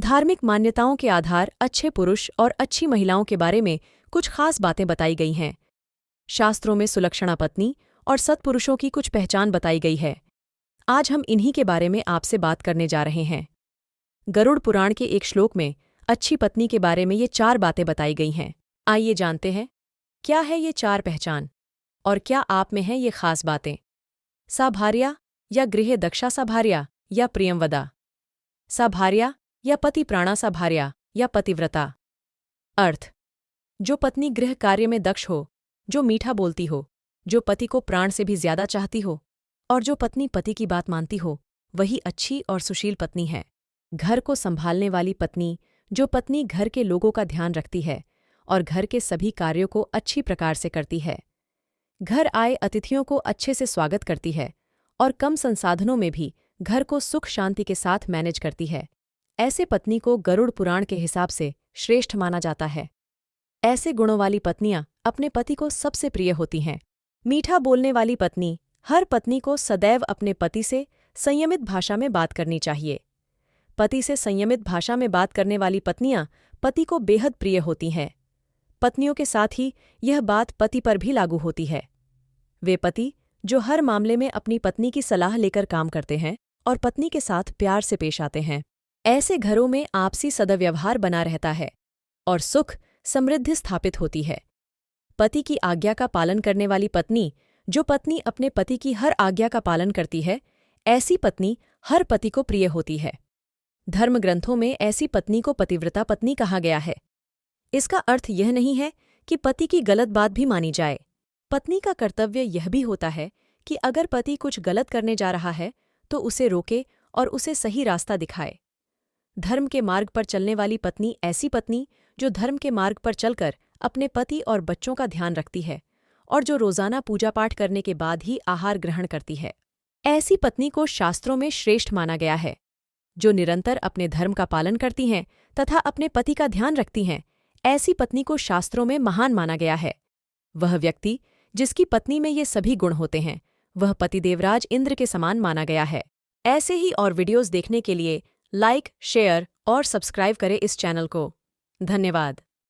धार्मिक मान्यताओं के आधार अच्छे पुरुष और अच्छी महिलाओं के बारे में कुछ खास बातें बताई गई हैं। शास्त्रों में सुलक्षणा पत्नी और सत्पुरुषों की कुछ पहचान बताई गई है। आज हम इन्हीं के बारे में आपसे बात करने जा रहे हैं। गरुड़ पुराण के एक श्लोक में अच्छी पत्नी के बारे में ये 4 बातें बताई गई हैं। आइए जानते हैं, क्या है ये 4 पहचान और क्या आप में हैं ये खास बातें। सा भार्या या गृह दक्षा सा भार्या या प्रियंवदा। सा भार्या या पति प्राणा सा भार्या या पतिव्रता। अर्थ: जो पत्नी गृह कार्य में दक्ष हो, जो मीठा बोलती हो, जो पति को प्राण से भी ज्यादा चाहती हो और जो पत्नी पति की बात मानती हो, वही अच्छी और सुशील पत्नी है। घर को संभालने वाली पत्नी, जो पत्नी घर के लोगों का ध्यान रखती है और घर के सभी कार्यों को अच्छी प्रकार से करती है। घर आए अतिथियों को अच्छे से स्वागत करती है और कम संसाधनों में भी घर को सुख शांति के साथ मैनेज करती है। ऐसे पत्नी को गरुड़ पुराण के हिसाब से श्रेष्ठ माना जाता है। ऐसे गुणों वाली पत्नियां अपने पति को सबसे प्रिय होती हैं। मीठा बोलने वाली पत्नी: हर पत्नी को सदैव अपने पति से संयमित भाषा में बात करनी चाहिए। पति से संयमित भाषा में बात करने वाली पत्नियां पति को बेहद प्रिय होती हैं। पत्नियों के साथ ही यह बात पति पर भी लागू होती है। वे पति जो हर मामले में अपनी पत्नी की सलाह लेकर काम करते हैं और पत्नी के साथ प्यार से पेश आते हैं। ऐसे घरों में आपसी सद्व्यवहार बना रहता है और सुख समृद्धि स्थापित होती है। पति की आज्ञा का पालन करने वाली पत्नी: जो पत्नी अपने पति की हर आज्ञा का पालन करती है, ऐसी पत्नी हर पति को प्रिय होती है। धर्म ग्रंथों में ऐसी पत्नी को पतिव्रता पत्नी कहा गया है। इसका अर्थ यह नहीं है कि पति की गलत बात भी मानी जाए। पत्नी का कर्तव्य यह भी होता है कि अगर पति कुछ गलत करने जा रहा है तो उसे रोके और उसे सही रास्ता दिखाए। धर्म के मार्ग पर चलने वाली पत्नी ऐसी पत्नी जो धर्म के मार्ग पर चलकर अपने पति और बच्चों का ध्यान रखती है और जो रोजाना पूजा पाठ करने के बाद ही आहार ग्रहण करती है। ऐसी पत्नी को शास्त्रों में श्रेष्ठ माना गया है। जो निरंतर अपने धर्म का पालन करती हैं तथा अपने पति का ध्यान रखती हैं, ऐसी पत्नी को शास्त्रों में महान माना गया है। वह व्यक्ति जिसकी पत्नी में ये सभी गुण होते हैं, वह पतिदेवराज इंद्र के समान माना गया है। ऐसे ही और वीडियोस देखने के लिए लाइक, शेयर और सब्सक्राइब करें इस चैनल को। धन्यवाद।